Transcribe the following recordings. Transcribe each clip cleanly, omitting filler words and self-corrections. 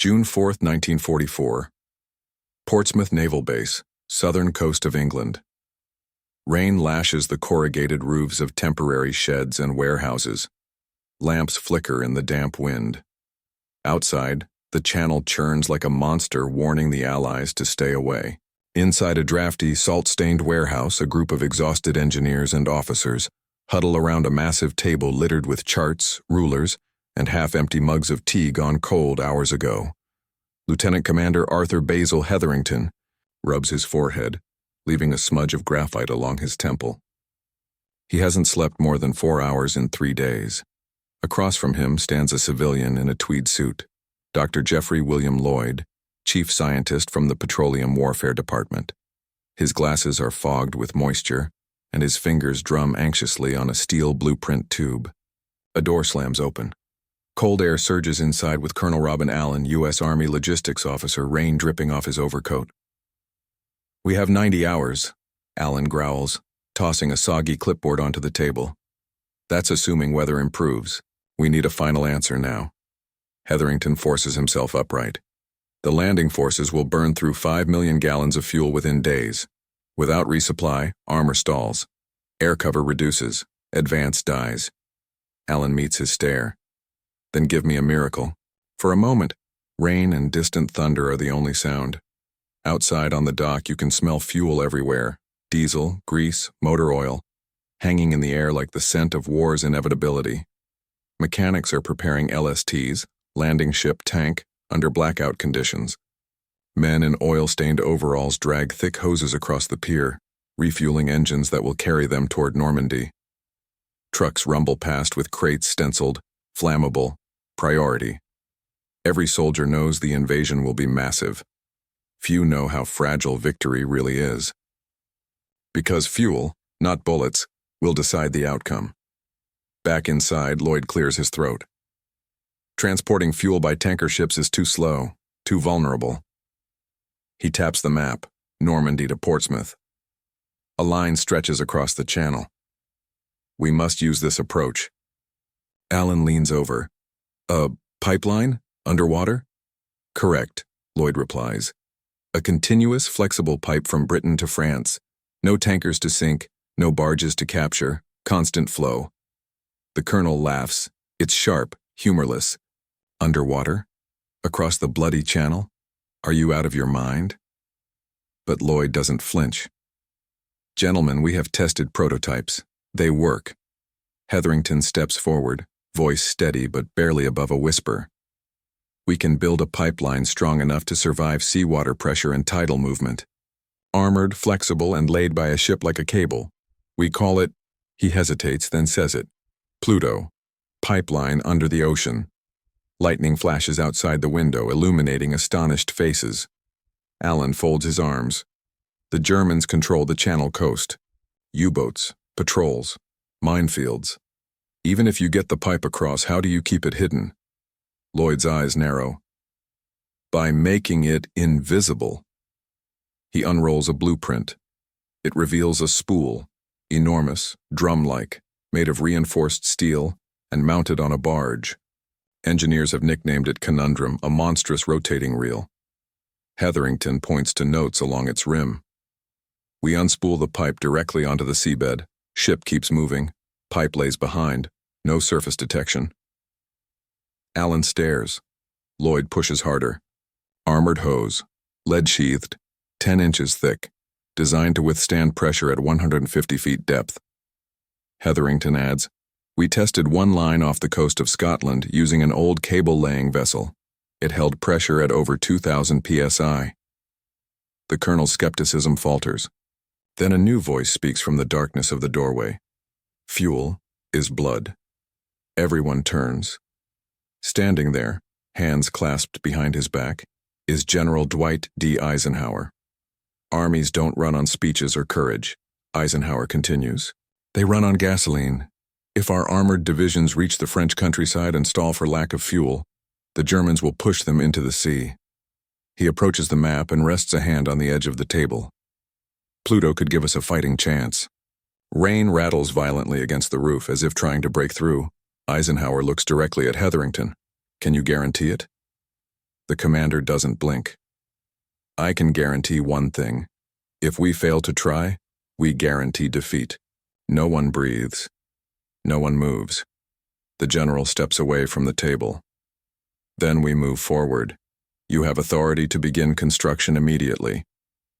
June 4, 1944. Portsmouth Naval Base, southern coast of England. Rain lashes the corrugated roofs of temporary sheds and warehouses. Lamps flicker in the damp wind. Outside, the channel churns like a monster warning the Allies to stay away. Inside a drafty, salt-stained warehouse, a group of exhausted engineers and officers huddle around a massive table littered with charts, rulers, and half-empty mugs of tea gone cold hours ago. Lieutenant Commander Arthur Basil Hetherington rubs his forehead, leaving a smudge of graphite along his temple. He hasn't slept more than 4 hours in 3 days. Across from him stands a civilian in a tweed suit, Dr. Jeffrey William Lloyd, chief scientist from the Petroleum Warfare Department. His glasses are fogged with moisture, and his fingers drum anxiously on a steel blueprint tube. A door slams open. Cold air surges inside with Colonel Robin Allen, U.S. Army logistics officer, rain dripping off his overcoat. "We have 90 hours, Allen growls, tossing a soggy clipboard onto the table. "That's assuming weather improves. We need a final answer now." Hetherington forces himself upright. "The landing forces will burn through 5 million gallons of fuel within days. Without resupply, armor stalls. Air cover reduces. Advance dies." Allen meets his stare. "Then give me a miracle." For a moment, rain and distant thunder are the only sound. Outside on the dock, you can smell fuel everywhere: diesel, grease, motor oil, hanging in the air like the scent of war's inevitability. Mechanics are preparing LSTs, landing ship tank, under blackout conditions. Men in oil-stained overalls drag thick hoses across the pier, refueling engines that will carry them toward Normandy. Trucks rumble past with crates stenciled, "Flammable, Priority." Every soldier knows the invasion will be massive. Few know how fragile victory really is. Because fuel, not bullets, will decide the outcome. Back inside, Lloyd clears his throat. Transporting fuel by tanker ships is too slow, too vulnerable. He taps the map, Normandy to Portsmouth. A line stretches across the channel. "We must use this approach." Allen leans over. "A pipeline? Underwater?" "Correct," Lloyd replies. "A continuous, flexible pipe from Britain to France. No tankers to sink, no barges to capture, constant flow." The colonel laughs. It's sharp, humorless. "Underwater? Across the bloody channel? Are you out of your mind?" But Lloyd doesn't flinch. "Gentlemen, we have tested prototypes. They work." Hetherington steps forward, voice steady but barely above a whisper. "We can build a pipeline strong enough to survive seawater pressure and tidal movement. Armored, flexible, and laid by a ship like a cable. We call it," he hesitates, then says it, "PLUTO. Pipeline under the ocean." Lightning flashes outside the window, illuminating astonished faces. Allen folds his arms. "The Germans control the Channel coast. U-boats, patrols, minefields. Even if you get the pipe across, how do you keep it hidden?" Lloyd's eyes narrow. "By making it invisible." He unrolls a blueprint. It reveals a spool, enormous, drum-like, made of reinforced steel and mounted on a barge. Engineers have nicknamed it Conundrum, a monstrous rotating reel. Hetherington points to notes along its rim. "We unspool the pipe directly onto the seabed. Ship keeps moving. Pipe lays behind. No surface detection." Allen stares. Lloyd pushes harder. "Armored hose, lead-sheathed, 10 inches thick, designed to withstand pressure at 150 feet depth." Hetherington adds, "We tested one line off the coast of Scotland using an old cable-laying vessel. It held pressure at over 2,000 psi." The colonel's skepticism falters. Then a new voice speaks from the darkness of the doorway. "Fuel is blood." Everyone turns. Standing there, hands clasped behind his back, is General Dwight D. Eisenhower. "Armies don't run on speeches or courage," Eisenhower continues. "They run on gasoline. If our armored divisions reach the French countryside and stall for lack of fuel, the Germans will push them into the sea." He approaches the map and rests a hand on the edge of the table. "Pluto could give us a fighting chance." Rain rattles violently against the roof as if trying to break through. Eisenhower looks directly at Hetherington. "Can you guarantee it?" The commander doesn't blink. I can guarantee one thing. If we fail to try, we guarantee defeat. No one breathes. No one moves. The general steps away from the table. Then we move forward. You have authority to begin construction immediately.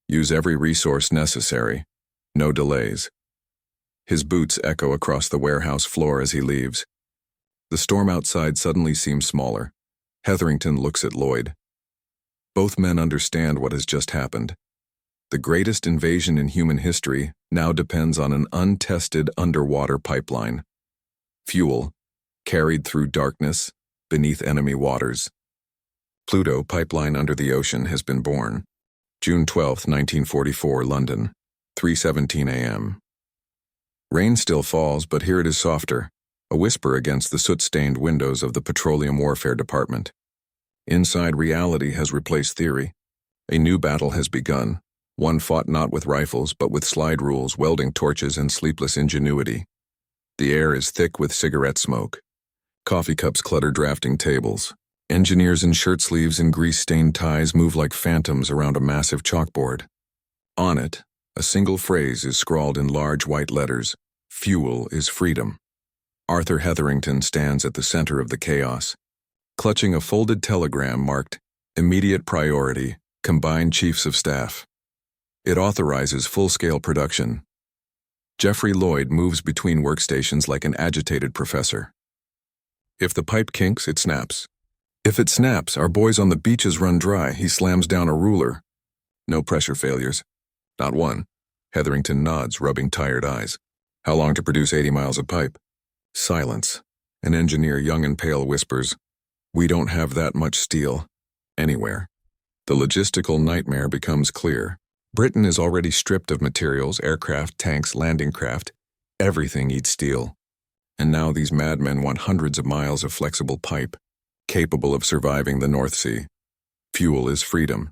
Use every resource necessary. No delays. His boots echo across the warehouse floor as he leaves. The storm outside suddenly seems smaller. Hetherington looks at Lloyd. Both men understand what has just happened. The greatest invasion in human history now depends on an untested underwater pipeline. Fuel, carried through darkness, beneath enemy waters. PLUTO pipeline under the ocean has been born. June 12, 1944, London, 3:17 a.m. Rain still falls, but here it is softer, a whisper against the soot-stained windows of the Petroleum Warfare Department. Inside, reality has replaced theory. A new battle has begun, one fought not with rifles but with slide rules, welding torches, and sleepless ingenuity. The air is thick with cigarette smoke. Coffee cups clutter drafting tables. Engineers in shirt sleeves and grease-stained ties move like phantoms around a massive chalkboard. On it, a single phrase is scrawled in large white letters: "Fuel is freedom." Arthur Hetherington stands at the center of the chaos, clutching a folded telegram marked "Immediate Priority, Combined Chiefs of Staff." It authorizes full-scale production. Jeffrey Lloyd moves between workstations like an agitated professor. If the pipe kinks, it snaps. If it snaps, our boys on the beaches run dry. He slams down a ruler. No pressure failures. Not one. Hetherington nods, rubbing tired eyes. How long to produce 80 miles of pipe? Silence. An engineer, young and pale, whispers, "We don't have that much steel. Anywhere." The logistical nightmare becomes clear. Britain is already stripped of materials, aircraft, tanks, landing craft. Everything eats steel. And now these madmen want hundreds of miles of flexible pipe, capable of surviving the North Sea. Fuel is freedom,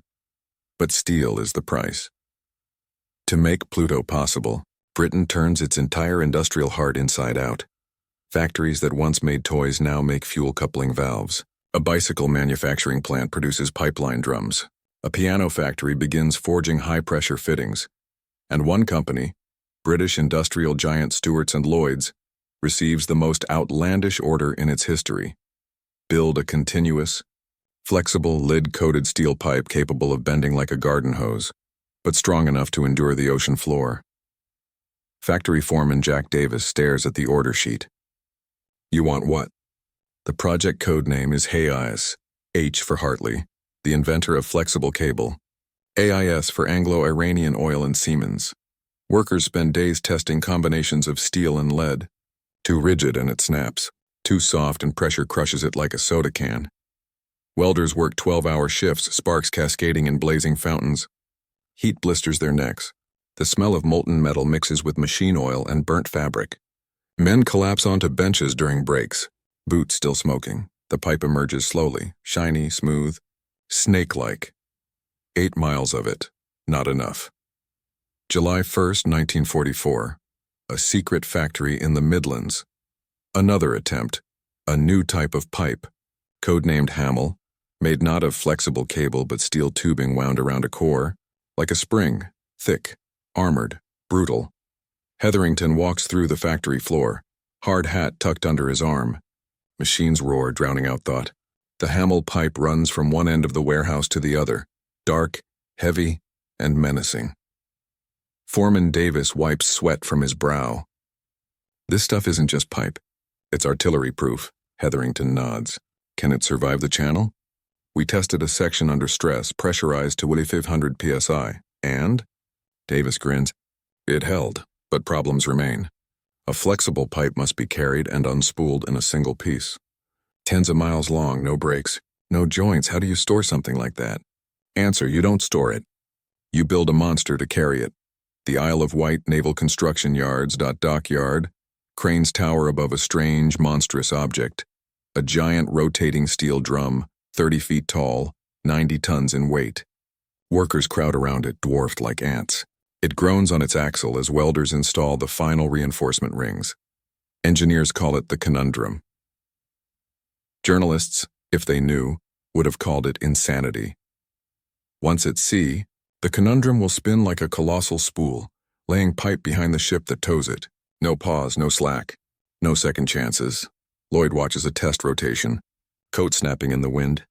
but steel is the price. To make PLUTO possible, Britain turns its entire industrial heart inside out. Factories that once made toys now make fuel coupling valves. A bicycle manufacturing plant produces pipeline drums. A piano factory begins forging high-pressure fittings. And one company, British industrial giant Stewart's and Lloyd's, receives the most outlandish order in its history. Build a continuous, flexible, lid-coated steel pipe capable of bending like a garden hose, but strong enough to endure the ocean floor. Factory foreman Jack Davis stares at the order sheet. "You want what?" The project code name is HAIS, H for Hartley, the inventor of flexible cable. AIS for Anglo-Iranian Oil and Siemens. Workers spend days testing combinations of steel and lead. Too rigid and it snaps. Too soft and pressure crushes it like a soda can. Welders work 12-hour shifts, sparks cascading in blazing fountains. Heat blisters their necks. The smell of molten metal mixes with machine oil and burnt fabric. Men collapse onto benches during breaks, boots still smoking. The pipe emerges slowly, shiny, smooth, snake-like. 8 miles of it, not enough. July 1st, 1944. A secret factory in the Midlands. Another attempt, a new type of pipe, codenamed Hamel, made not of flexible cable but steel tubing wound around a core, like a spring, thick, armored, brutal. Hetherington walks through the factory floor, hard hat tucked under his arm. Machines roar, drowning out thought. The Hamel pipe runs from one end of the warehouse to the other, dark, heavy, and menacing. Foreman Davis wipes sweat from his brow. "This stuff isn't just pipe. It's artillery-proof," Hetherington nods. "Can it survive the channel?" "We tested a section under stress, pressurized to 500 psi, and?" Davis grins. "It held, but problems remain. A flexible pipe must be carried and unspooled in a single piece. Tens of miles long, no breaks, no joints. How do you store something like that?" Answer: you don't store it. You build a monster to carry it. The Isle of Wight Naval Construction Yards. Dockyard. Cranes tower above a strange, monstrous object. A giant rotating steel drum, 30 feet tall, 90 tons in weight. Workers crowd around it, dwarfed like ants. It groans on its axle as welders install the final reinforcement rings. Engineers call it the conundrum. Journalists, if they knew, would have called it insanity. Once at sea, the conundrum will spin like a colossal spool, laying pipe behind the ship that tows it. No pause, no slack, no second chances. Lloyd watches a test rotation, coat snapping in the wind.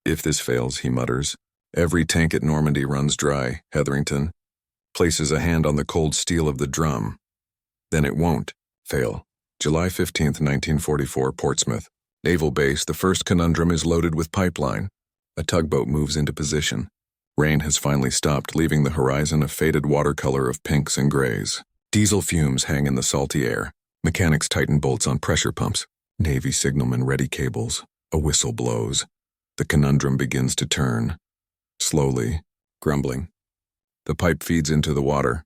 If this fails, he mutters. Every tank at Normandy runs dry. Hetherington places a hand on the cold steel of the drum. Then it won't fail. July 15th, 1944, Portsmouth. Naval base, the first conundrum is loaded with pipeline. A tugboat moves into position. Rain has finally stopped, leaving the horizon a faded watercolor of pinks and grays. Diesel fumes hang in the salty air. Mechanics tighten bolts on pressure pumps. Navy signalmen ready cables. A whistle blows. The conundrum begins to turn. Slowly, grumbling. The pipe feeds into the water.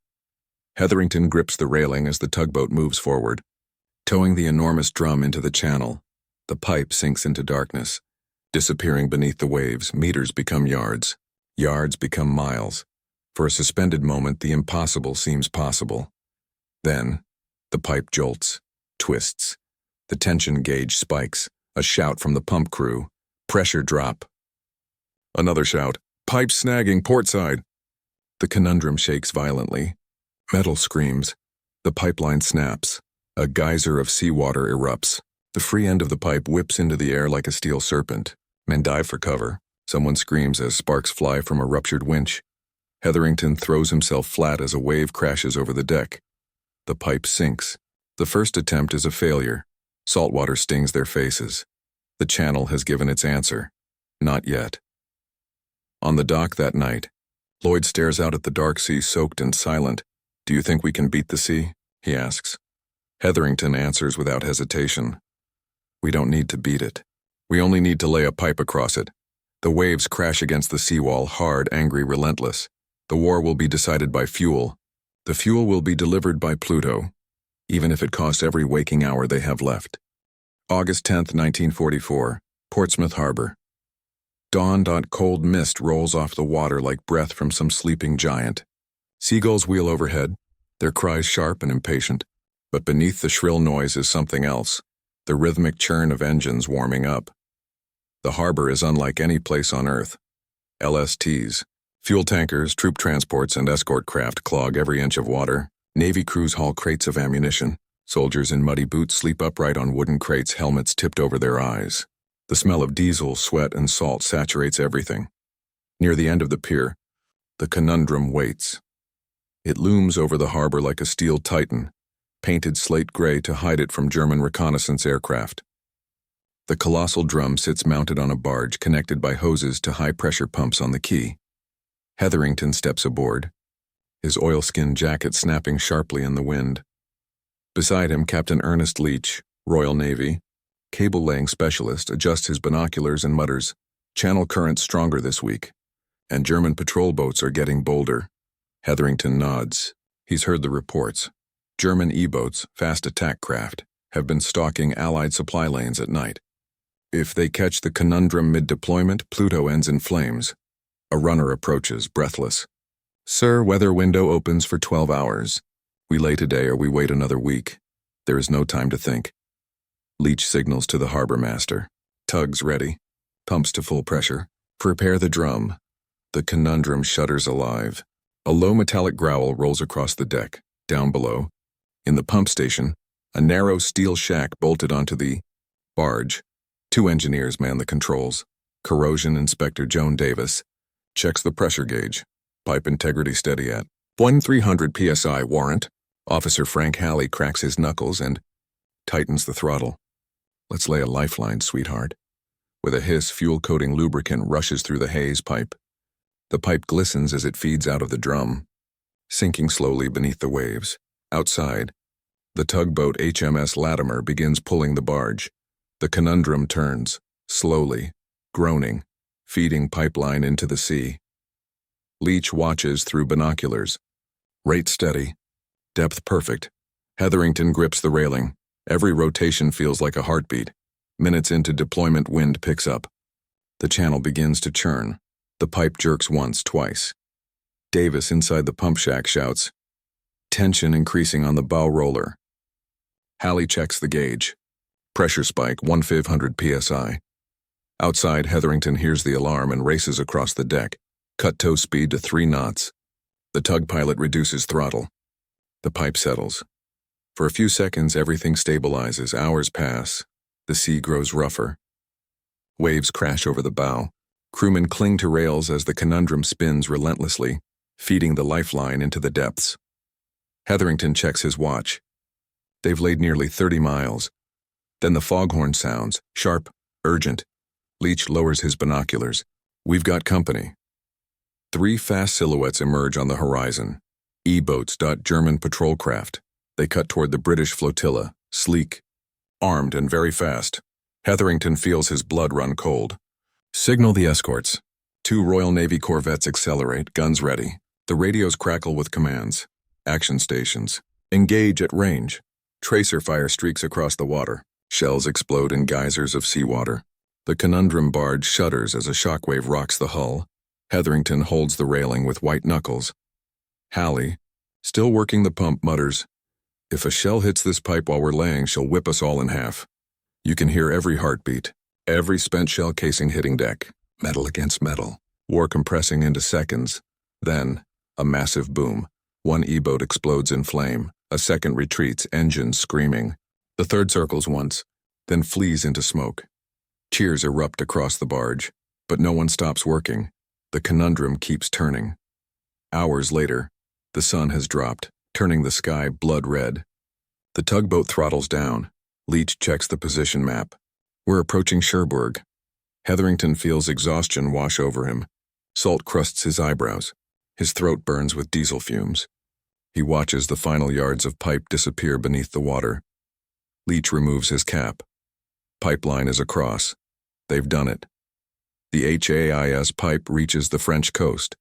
Hetherington grips the railing as the tugboat moves forward, towing the enormous drum into the channel. The pipe sinks into darkness. Disappearing beneath the waves, meters become yards. Yards become miles. For a suspended moment, the impossible seems possible. Then, the pipe jolts, twists. The tension gauge spikes. A shout from the pump crew. Pressure drop. Another shout. Pipe snagging, portside. The conundrum shakes violently. Metal screams. The pipeline snaps. A geyser of seawater erupts. The free end of the pipe whips into the air like a steel serpent. Men dive for cover. Someone screams as sparks fly from a ruptured winch. Hetherington throws himself flat as a wave crashes over the deck. The pipe sinks. The first attempt is a failure. Salt water stings their faces. The channel has given its answer. Not yet. On the dock that night, Lloyd stares out at the dark sea, soaked and silent. "Do you think we can beat the sea?" he asks. Hetherington answers without hesitation. "We don't need to beat it. We only need to lay a pipe across it. The waves crash against the seawall, hard, angry, relentless. The war will be decided by fuel. The fuel will be delivered by PLUTO, even if it costs every waking hour they have left." August 10th, 1944, Portsmouth Harbor. Dawn. Cold mist rolls off the water like breath from some sleeping giant. Seagulls wheel overhead, their cries sharp and impatient. But beneath the shrill noise is something else, the rhythmic churn of engines warming up. The harbor is unlike any place on Earth. LSTs, fuel tankers, troop transports, and escort craft clog every inch of water. Navy crews haul crates of ammunition. Soldiers in muddy boots sleep upright on wooden crates, helmets tipped over their eyes. The smell of diesel, sweat, and salt saturates everything. Near the end of the pier, the conundrum waits. It looms over the harbor like a steel titan, painted slate gray to hide it from German reconnaissance aircraft. The colossal drum sits mounted on a barge connected by hoses to high-pressure pumps on the quay. Hetherington steps aboard, his oilskin jacket snapping sharply in the wind. Beside him, Captain Ernest Leach, Royal Navy, cable-laying specialist, adjusts his binoculars and mutters, "Channel current's stronger this week, and German patrol boats are getting bolder." Hetherington nods. He's heard the reports. German E-boats, fast attack craft, have been stalking Allied supply lanes at night. If they catch the conundrum mid-deployment, PLUTO ends in flames. A runner approaches, breathless. "Sir, weather window opens for 12 hours. We lay today or we wait another week. There is no time to think." Leach signals to the harbor master. Tugs ready. Pumps to full pressure. "Prepare the drum." The conundrum shudders alive. A low metallic growl rolls across the deck. Down below, in the pump station, a narrow steel shack bolted onto the barge. 2 engineers man the controls. Corrosion Inspector Joan Davis checks the pressure gauge. Pipe integrity steady at 1300 psi warrant. Officer Frank Halley cracks his knuckles and tightens the throttle. "Let's lay a lifeline, sweetheart." With a hiss, fuel-coating lubricant rushes through the haze pipe. The pipe glistens as it feeds out of the drum, sinking slowly beneath the waves. Outside, the tugboat HMS Latimer begins pulling the barge. The conundrum turns, slowly, groaning, feeding pipeline into the sea. Leach watches through binoculars. Rate steady. Depth perfect. Hetherington grips the railing. Every rotation feels like a heartbeat. Minutes into deployment, wind picks up. The channel begins to churn. The pipe jerks once, twice. Davis inside the pump shack shouts, tension increasing on the bow roller. Halley checks the gauge. Pressure spike, 1500 psi. Outside, Hetherington hears the alarm and races across the deck. Cut tow speed to 3 knots. The tug pilot reduces throttle. The pipe settles. For a few seconds, everything stabilizes. Hours pass. The sea grows rougher. Waves crash over the bow. Crewmen cling to rails as the conundrum spins relentlessly, feeding the lifeline into the depths. Hetherington checks his watch. They've laid nearly 30 miles. Then the foghorn sounds, sharp, urgent. Leach lowers his binoculars. We've got company. 3 fast silhouettes emerge on the horizon. E-boats dot German patrol craft. They cut toward the British flotilla, sleek, armed and very fast. Hetherington feels his blood run cold. Signal the escorts. 2 Royal Navy corvettes accelerate, guns ready. The radios crackle with commands. Action stations. Engage at range. Tracer fire streaks across the water. Shells explode in geysers of seawater. The conundrum barge shudders as a shockwave rocks the hull. Hetherington holds the railing with white knuckles. Hallie, still working the pump, mutters, "If a shell hits this pipe while we're laying, she'll whip us all in half." You can hear every heartbeat, every spent shell casing hitting deck, metal against metal, war compressing into seconds. Then, a massive boom. 1 E-boat explodes in flame. A second retreats, engines screaming. The third circles once, then flees into smoke. Cheers erupt across the barge, but no one stops working. The conundrum keeps turning. Hours later, the sun has dropped, turning the sky blood red. The tugboat throttles down. Leach checks the position map. We're approaching Cherbourg. Hetherington feels exhaustion wash over him. Salt crusts his eyebrows. His throat burns with diesel fumes. He watches the final yards of pipe disappear beneath the water. Leach removes his cap. Pipeline is across. They've done it. The HAIS pipe reaches the French coast,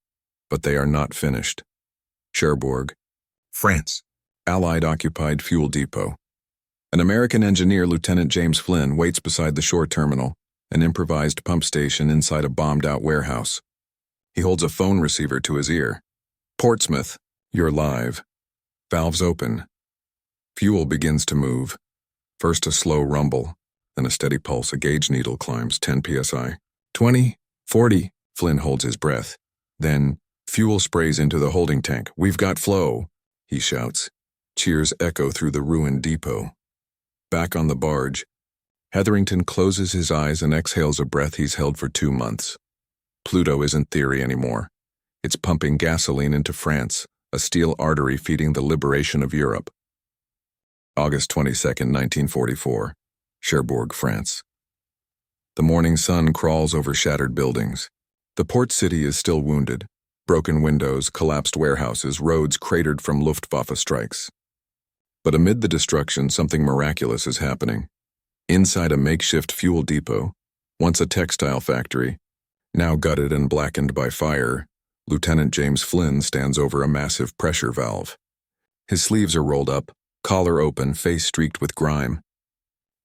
but they are not finished. Cherbourg, France. Allied-occupied fuel depot. An American engineer, Lieutenant James Flynn, waits beside the shore terminal, an improvised pump station inside a bombed-out warehouse. He holds a phone receiver to his ear. "Portsmouth, you're live." Valves open. Fuel begins to move. First a slow rumble, then a steady pulse. A gauge needle climbs 10 psi. 20, 40, Flynn holds his breath. Then, fuel sprays into the holding tank. "We've got flow," he shouts. Cheers echo through the ruined depot. Back on the barge, Hetherington closes his eyes and exhales a breath he's held for 2 months. PLUTO isn't theory anymore. It's pumping gasoline into France, a steel artery feeding the liberation of Europe. August 22, 1944, Cherbourg, France. The morning sun crawls over shattered buildings. The port city is still wounded. Broken windows, collapsed warehouses, roads cratered from Luftwaffe strikes. But amid the destruction, something miraculous is happening. Inside a makeshift fuel depot, once a textile factory, now gutted and blackened by fire, Lieutenant James Flynn stands over a massive pressure valve. His sleeves are rolled up, collar open, face streaked with grime.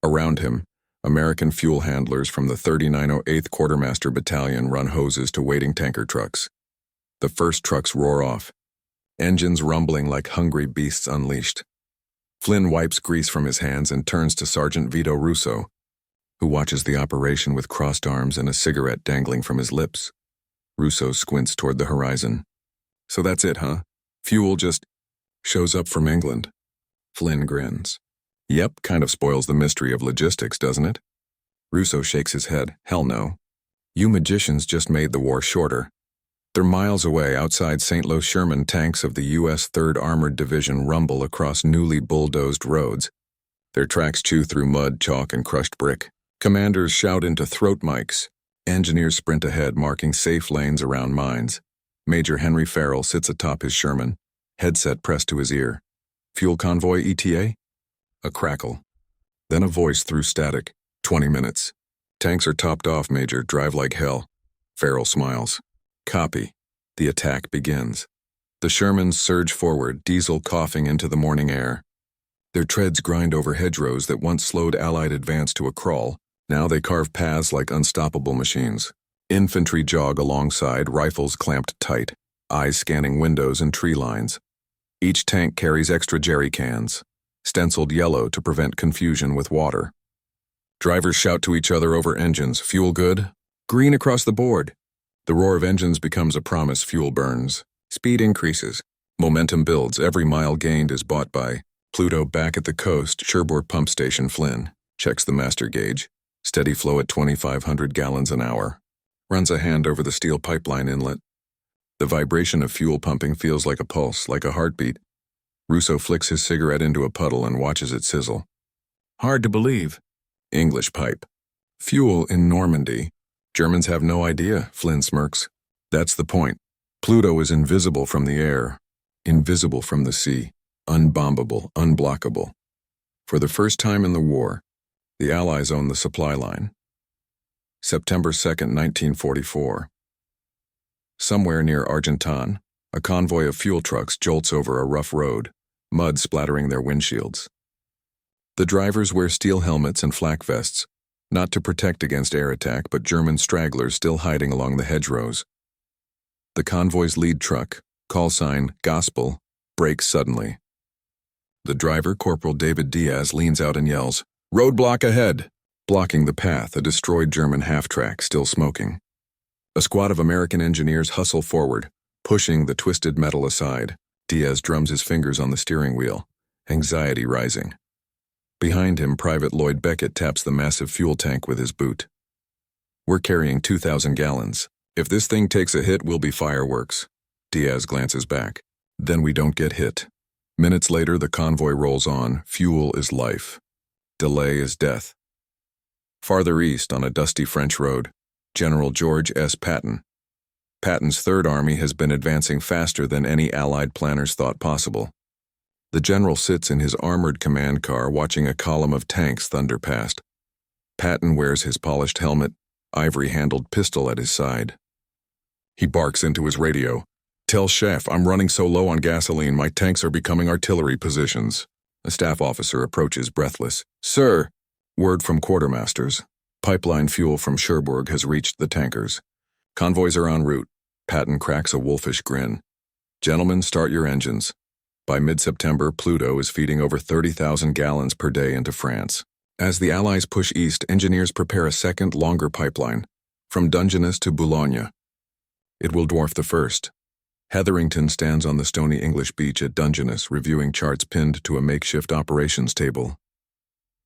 Around him, American fuel handlers from the 3908th Quartermaster Battalion run hoses to waiting tanker trucks. The first trucks roar off, engines rumbling like hungry beasts unleashed. Flynn wipes grease from his hands and turns to Sergeant Vito Russo, who watches the operation with crossed arms and a cigarette dangling from his lips. Russo squints toward the horizon. "So that's it, huh? Fuel just shows up from England." Flynn grins. "Yep, kind of spoils the mystery of logistics, doesn't it?" Russo shakes his head. "Hell no. You magicians just made the war shorter." They're miles away outside St. Louis. Sherman tanks of the U.S. 3rd Armored Division rumble across newly bulldozed roads. Their tracks chew through mud, chalk, and crushed brick. Commanders shout into throat mics. Engineers sprint ahead, marking safe lanes around mines. Major Henry Farrell sits atop his Sherman, headset pressed to his ear. "Fuel convoy ETA?" A crackle. Then a voice through static. 20 minutes. "Tanks are topped off, Major. Drive like hell." Farrell smiles. "Copy." The attack begins. The Shermans surge forward, diesel coughing into the morning air. Their treads grind over hedgerows that once slowed Allied advance to a crawl. Now they carve paths like unstoppable machines. Infantry jog alongside, rifles clamped tight, eyes scanning windows and tree lines. Each tank carries extra jerry cans, stenciled yellow to prevent confusion with water. Drivers shout to each other over engines. Fuel good? Green across the board. The roar of engines becomes a promise. Fuel burns. Speed increases. Momentum builds. Every mile gained is bought by Pluto. Back at the coast, Cherbourg Pump Station. Flynn checks the master gauge. Steady flow at 2,500 gallons an hour. Runs a hand over the steel pipeline inlet. The vibration of fuel pumping feels like a pulse, like a heartbeat. Russo flicks his cigarette into a puddle and watches it sizzle. Hard to believe. English pipe. Fuel in Normandy. Germans have no idea, Flynn smirks. That's the point. Pluto is invisible from the air, invisible from the sea, unbombable, unblockable. For the first time in the war, the Allies own the supply line. September 2nd, 1944. Somewhere near Argentan, a convoy of fuel trucks jolts over a rough road, mud splattering their windshields. The drivers wear steel helmets and flak vests, not to protect against air attack, but German stragglers still hiding along the hedgerows. The convoy's lead truck, call sign Gospel, brakes suddenly. The driver, Corporal David Diaz, leans out and yells, "Roadblock ahead!" Blocking the path, a destroyed German half-track still smoking. A squad of American engineers hustle forward, pushing the twisted metal aside. Diaz drums his fingers on the steering wheel, anxiety rising. Behind him, Private Lloyd Beckett taps the massive fuel tank with his boot. "We're carrying 2,000 gallons. If this thing takes a hit, we'll be fireworks." Diaz glances back. Then we don't get hit. Minutes later, the convoy rolls on. Fuel is life. Delay is death. Farther east, on a dusty French road, General George S. Patton. Patton's Third Army has been advancing faster than any Allied planners thought possible. The general sits in his armored command car watching a column of tanks thunder past. Patton wears his polished helmet, ivory-handled pistol at his side. He barks into his radio. "Tell Chef, I'm running so low on gasoline, my tanks are becoming artillery positions." A staff officer approaches, breathless. "Sir!" Word from quartermasters. Pipeline fuel from Cherbourg has reached the tankers. Convoys are en route. Patton cracks a wolfish grin. "Gentlemen, start your engines." By mid-September, Pluto is feeding over 30,000 gallons per day into France. As the Allies push east, engineers prepare a second, longer pipeline, from Dungeness to Boulogne. It will dwarf the first. Hetherington stands on the stony English beach at Dungeness, reviewing charts pinned to a makeshift operations table.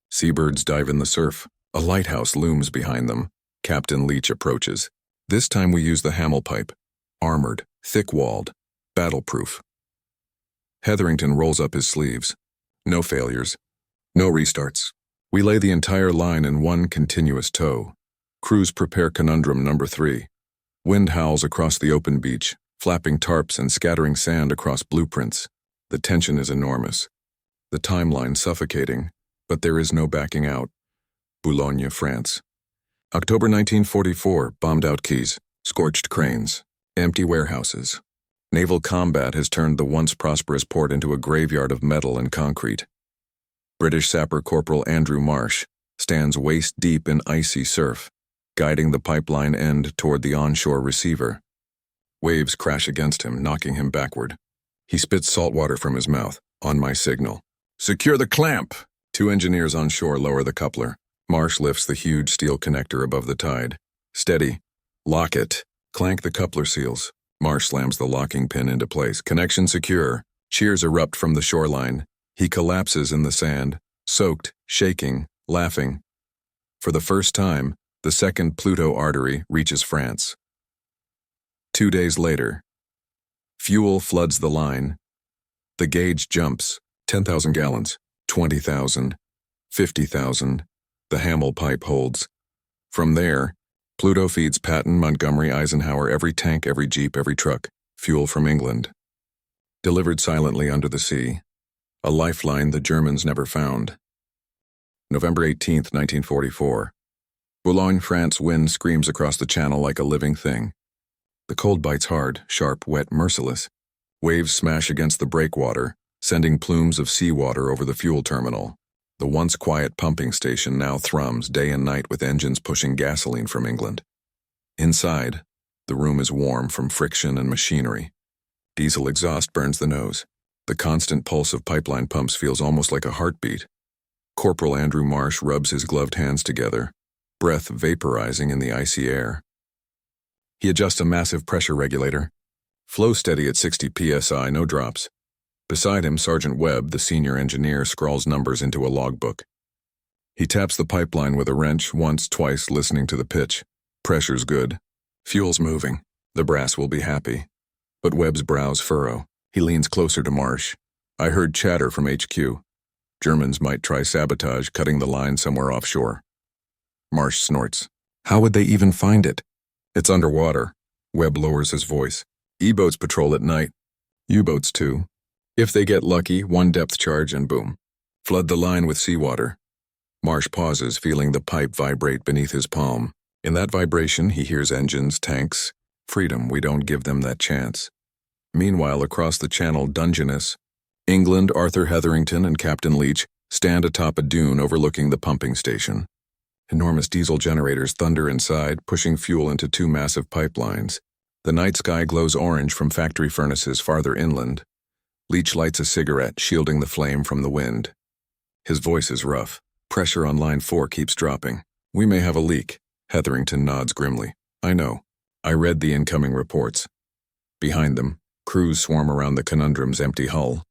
Seabirds dive in the surf. A lighthouse looms behind them. Captain Leach approaches. "This time we use the Hamel pipe. Armored, thick-walled, battle-proof." Hetherington rolls up his sleeves. "No failures. No restarts. We lay the entire line in one continuous tow. Crews prepare conundrum number 3. Wind howls across the open beach, flapping tarps and scattering sand across blueprints. The tension is enormous. The timeline suffocating, but there is no backing out. Boulogne, France. October 1944, bombed-out quays, scorched cranes, empty warehouses. Naval combat has turned the once prosperous port into a graveyard of metal and concrete. British sapper Corporal Andrew Marsh stands waist-deep in icy surf, guiding the pipeline end toward the onshore receiver. Waves crash against him, knocking him backward. He spits salt water from his mouth, on my signal. "Secure the clamp!" 2 engineers on shore lower the coupler. Marsh lifts the huge steel connector above the tide. "Steady. Lock it." Clank the coupler seals. Marsh slams the locking pin into place. Connection secure. Cheers erupt from the shoreline. He collapses in the sand, soaked, shaking, laughing. For the first time, the second Pluto artery reaches France. 2 days later, fuel floods the line. The gauge jumps. 10,000 gallons, 20,000, 50,000. The Hamel pipe holds. From there, Pluto feeds Patton, Montgomery, Eisenhower, every tank, every jeep, every truck, fuel from England. Delivered silently under the sea. A lifeline the Germans never found. November 18, 1944. Boulogne, France. Wind screams across the channel like a living thing. The cold bites hard, sharp, wet, merciless. Waves smash against the breakwater, sending plumes of seawater over the fuel terminal. The once quiet pumping station now thrums day and night with engines pushing gasoline from England. Inside, the room is warm from friction and machinery. Diesel exhaust burns the nose. The constant pulse of pipeline pumps feels almost like a heartbeat. Corporal Andrew Marsh rubs his gloved hands together, breath vaporizing in the icy air. He adjusts a massive pressure regulator. Flow steady at 60 psi, no drops. Beside him, Sergeant Webb, the senior engineer, scrawls numbers into a logbook. He taps the pipeline with a wrench once, twice, listening to the pitch. Pressure's good. Fuel's moving. The brass will be happy. But Webb's brows furrow. He leans closer to Marsh. I heard chatter from HQ. Germans might try sabotage, cutting the line somewhere offshore. Marsh snorts. How would they even find it? It's underwater. Webb lowers his voice. E-boats patrol at night. U-boats too. If they get lucky, one depth charge and boom. Flood the line with seawater. Marsh pauses, feeling the pipe vibrate beneath his palm. In that vibration, he hears engines, tanks. Freedom, we don't give them that chance. Meanwhile, across the channel, Dungeness, England, Arthur Hetherington, and Captain Leach stand atop a dune overlooking the pumping station. Enormous diesel generators thunder inside, pushing fuel into two massive pipelines. The night sky glows orange from factory furnaces farther inland. Leach lights a cigarette, shielding the flame from the wind. His voice is rough. Pressure on line 4 keeps dropping. We may have a leak. Hetherington nods grimly. I know. I read the incoming reports. Behind them, crews swarm around the Conundrum's empty hull.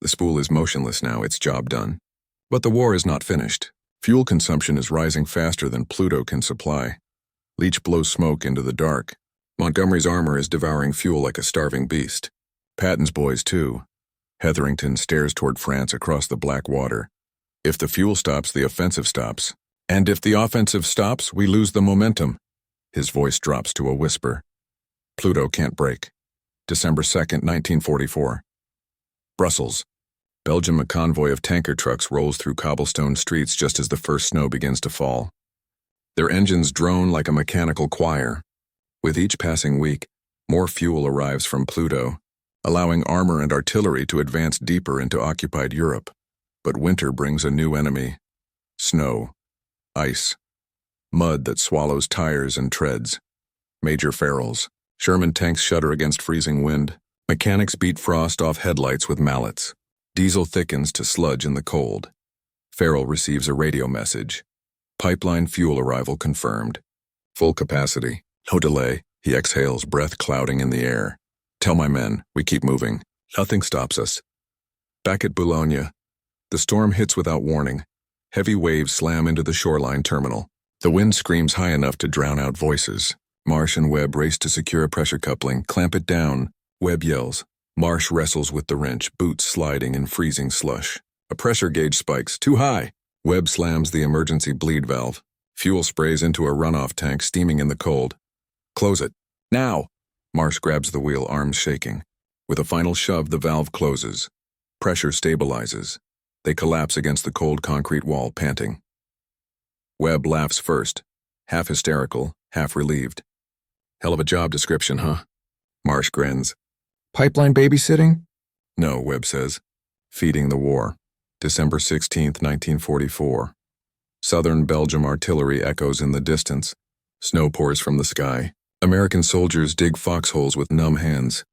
The spool is motionless now, its job done. But the war is not finished. Fuel consumption is rising faster than Pluto can supply. Leach blows smoke into the dark. Montgomery's armor is devouring fuel like a starving beast. Patton's boys, too. Hetherington stares toward France across the black water. If the fuel stops, the offensive stops. And if the offensive stops, we lose the momentum. His voice drops to a whisper. Pluto can't break. December 2nd, 1944. Brussels. Belgium, a convoy of tanker trucks rolls through cobblestone streets just as the first snow begins to fall. Their engines drone like a mechanical choir. With each passing week, more fuel arrives from Pluto, allowing armor and artillery to advance deeper into occupied Europe. But winter brings a new enemy. Snow. Ice. Mud that swallows tires and treads. Major ferals. Sherman tanks shudder against freezing wind. Mechanics beat frost off headlights with mallets. Diesel thickens to sludge in the cold. Farrell receives a radio message. Pipeline fuel arrival confirmed. Full capacity. No delay. He exhales, breath clouding in the air. Tell my men, we keep moving. Nothing stops us. Back at Boulogne, the storm hits without warning. Heavy waves slam into the shoreline terminal. The wind screams high enough to drown out voices. Marsh and Webb race to secure a pressure coupling. Clamp it down. Webb yells. Marsh wrestles with the wrench, boots sliding in freezing slush. A pressure gauge spikes. Too high. Webb slams the emergency bleed valve. Fuel sprays into a runoff tank, steaming in the cold. Close it. Now! Marsh grabs the wheel, arms shaking. With a final shove, the valve closes. Pressure stabilizes. They collapse against the cold concrete wall, panting. Webb laughs first, half hysterical, half relieved. Hell of a job description, huh? Marsh grins. Pipeline babysitting? No, Webb says. Feeding the war. December 16th, 1944. Southern Belgium artillery echoes in the distance. Snow pours from the sky. American soldiers dig foxholes with numb hands.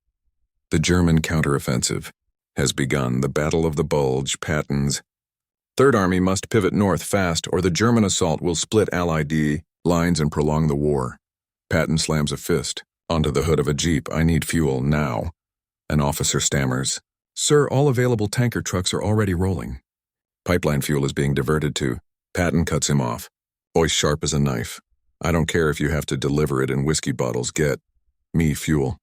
The German counteroffensive has begun. The Battle of the Bulge, Patton's. Third Army must pivot north fast, or the German assault will split Allied lines and prolong the war. Patton slams a fist onto the hood of a jeep. I need fuel now. An officer stammers. Sir, all available tanker trucks are already rolling. Pipeline fuel is being diverted to. Patton cuts him off. Voice sharp as a knife. I don't care if you have to deliver it in whiskey bottles. Get me fuel.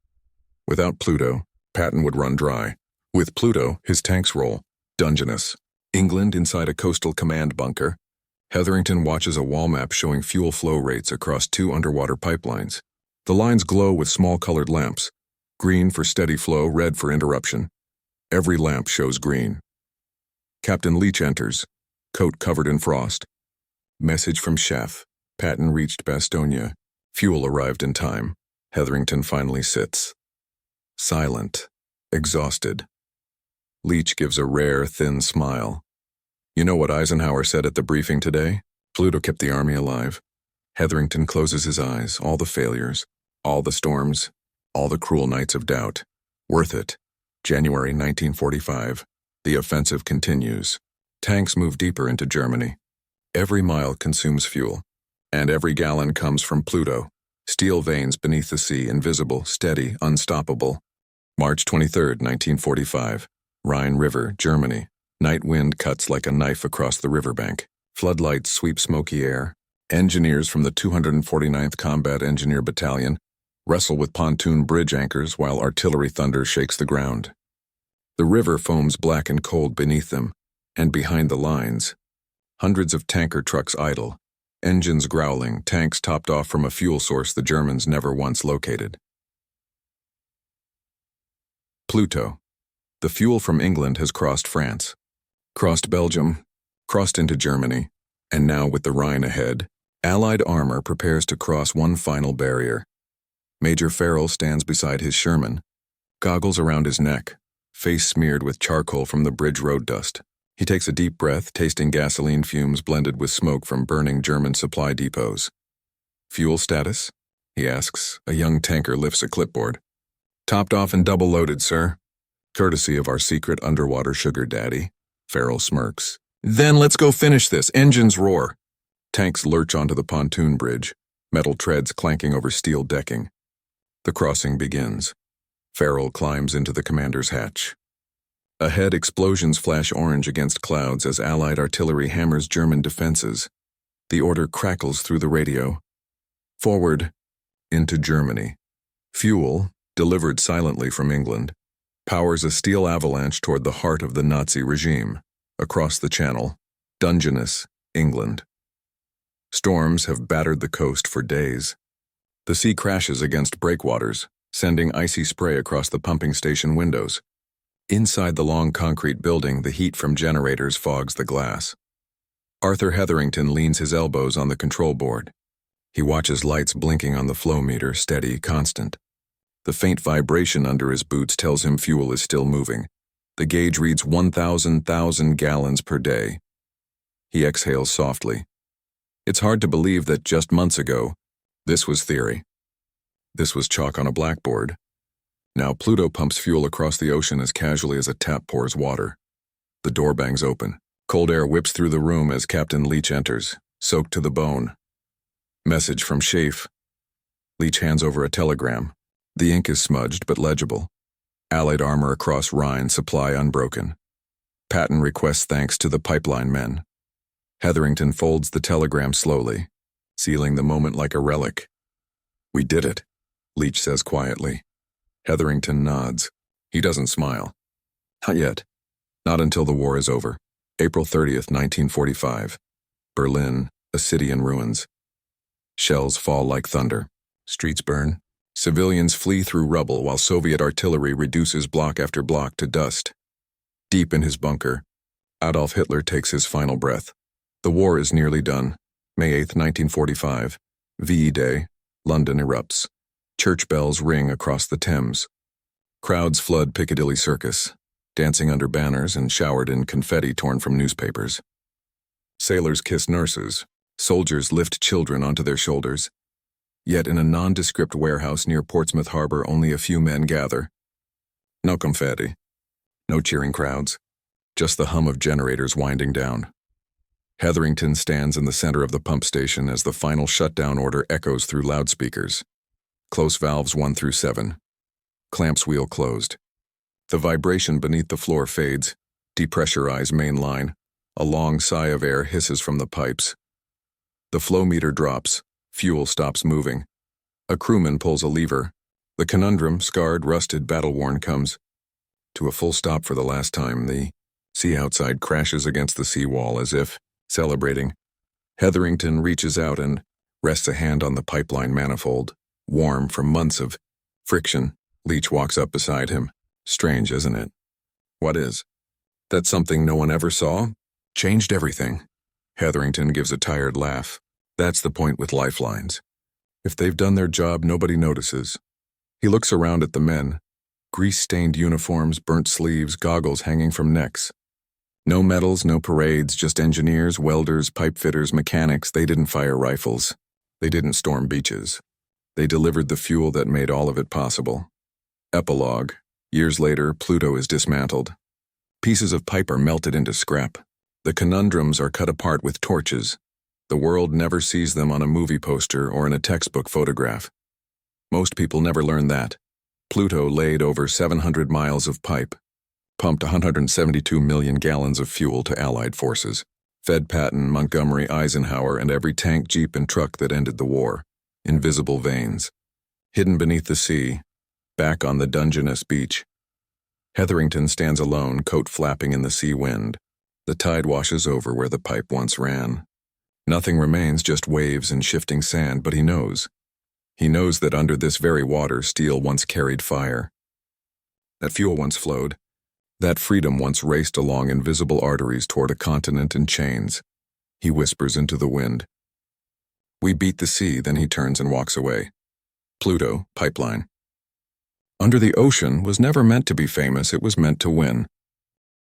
Without Pluto, Patton would run dry. With Pluto, his tanks roll. Dungeness. England inside a coastal command bunker. Hetherington watches a wall map showing fuel flow rates across 2 underwater pipelines. The lines glow with small colored lamps. Green for steady flow, red for interruption. Every lamp shows green. Captain Leach enters, coat covered in frost. Message from chef. Patton reached Bastogne. Fuel arrived in time. Hetherington finally sits. Silent. Exhausted. Leach gives a rare, thin smile. You know what Eisenhower said at the briefing today? Pluto kept the army alive. Hetherington closes his eyes. All the failures, all the storms, all the cruel nights of doubt. Worth it. January 1945. The offensive continues. Tanks move deeper into Germany. Every mile consumes fuel, and every gallon comes from PLUTO, steel veins beneath the sea, invisible, steady, unstoppable. March 23, 1945, Rhine River, Germany. Night wind cuts like a knife across the riverbank. Floodlights sweep smoky air. Engineers from the 249th Combat Engineer Battalion wrestle with pontoon bridge anchors while artillery thunder shakes the ground. The river foams black and cold beneath them, and behind the lines, hundreds of tanker trucks idle, engines growling, tanks topped off from a fuel source the Germans never once located. PLUTO. The fuel from England has crossed France, crossed Belgium, crossed into Germany, and now with the Rhine ahead, Allied armor prepares to cross one final barrier. Major Farrell stands beside his Sherman, goggles around his neck, face smeared with charcoal from the bridge road dust. He takes a deep breath, tasting gasoline fumes blended with smoke from burning German supply depots. Fuel status? He asks. A young tanker lifts a clipboard. Topped off and double loaded, sir. Courtesy of our secret underwater sugar daddy. Farrell smirks. Then let's go finish this. Engines roar. Tanks lurch onto the pontoon bridge, metal treads clanking over steel decking. The crossing begins. Farrell climbs into the commander's hatch. Ahead, explosions flash orange against clouds as Allied artillery hammers German defenses. The order crackles through the radio. Forward, into Germany. Fuel, delivered silently from England, powers a steel avalanche toward the heart of the Nazi regime. Across the channel, Dungeness, England. Storms have battered the coast for days. The sea crashes against breakwaters, sending icy spray across the pumping station windows. Inside the long concrete building, the heat from generators fogs the glass. Arthur Hetherington leans his elbows on the control board. He watches lights blinking on the flow meter, steady, constant. The faint vibration under his boots tells him fuel is still moving. The gauge reads 1,000 gallons per day. He exhales softly. It's hard to believe that just months ago, this was theory. This was chalk on a blackboard. Now PLUTO pumps fuel across the ocean as casually as a tap pours water. The door bangs open. Cold air whips through the room as Captain Leach enters, soaked to the bone. Message from Schaeff. Leach hands over a telegram. The ink is smudged but legible. Allied armor across Rhine, supply unbroken. Patton requests thanks to the pipeline men. Hetherington folds the telegram slowly, sealing the moment like a relic. We did it, Leach says quietly. Hetherington nods. He doesn't smile. Not yet. Not until the war is over. April 30th, 1945. Berlin, a city in ruins. Shells fall like thunder. Streets burn. Civilians flee through rubble while Soviet artillery reduces block after block to dust. Deep in his bunker, Adolf Hitler takes his final breath. The war is nearly done. May 8th, 1945. VE Day. London erupts. Church bells ring across the Thames. Crowds flood Piccadilly Circus, dancing under banners and showered in confetti torn from newspapers. Sailors kiss nurses. Soldiers lift children onto their shoulders. Yet in a nondescript warehouse near Portsmouth Harbor, only a few men gather. No confetti. No cheering crowds. Just the hum of generators winding down. Hetherington stands in the center of the pump station as the final shutdown order echoes through loudspeakers. Close valves 1 through 7. Clamps wheel closed. The vibration beneath the floor fades. Depressurize main line. A long sigh of air hisses from the pipes. The flow meter drops. Fuel stops moving. A crewman pulls a lever. The conundrum, scarred, rusted, battle-worn, comes to a full stop for the last time. The sea outside crashes against the seawall as if celebrating. Hetherington reaches out and rests a hand on the pipeline manifold, warm from months of friction. Leach walks up beside him. Strange, isn't it? What is? That something no one ever saw? Changed everything. Hetherington gives a tired laugh. That's the point with lifelines. If they've done their job, nobody notices. He looks around at the men. Grease-stained uniforms, burnt sleeves, goggles hanging from necks. No medals, no parades, just engineers, welders, pipe fitters, mechanics. They didn't fire rifles. They didn't storm beaches. They delivered the fuel that made all of it possible. Epilogue. Years later, PLUTO is dismantled. Pieces of pipe are melted into scrap. The conundrums are cut apart with torches. The world never sees them on a movie poster or in a textbook photograph. Most people never learn that. Pluto laid over 700 miles of pipe, pumped 172 million gallons of fuel to Allied forces, fed Patton, Montgomery, Eisenhower, and every tank, jeep, and truck that ended the war. Invisible veins. Hidden beneath the sea, back on the Dungeness beach. Hetherington stands alone, coat flapping in the sea wind. The tide washes over where the pipe once ran. Nothing remains, just waves and shifting sand, but he knows. He knows that under this very water, steel once carried fire. That fuel once flowed. That freedom once raced along invisible arteries toward a continent in chains. He whispers into the wind. We beat the sea, then he turns and walks away. Pluto, pipeline. Under the ocean was never meant to be famous, it was meant to win.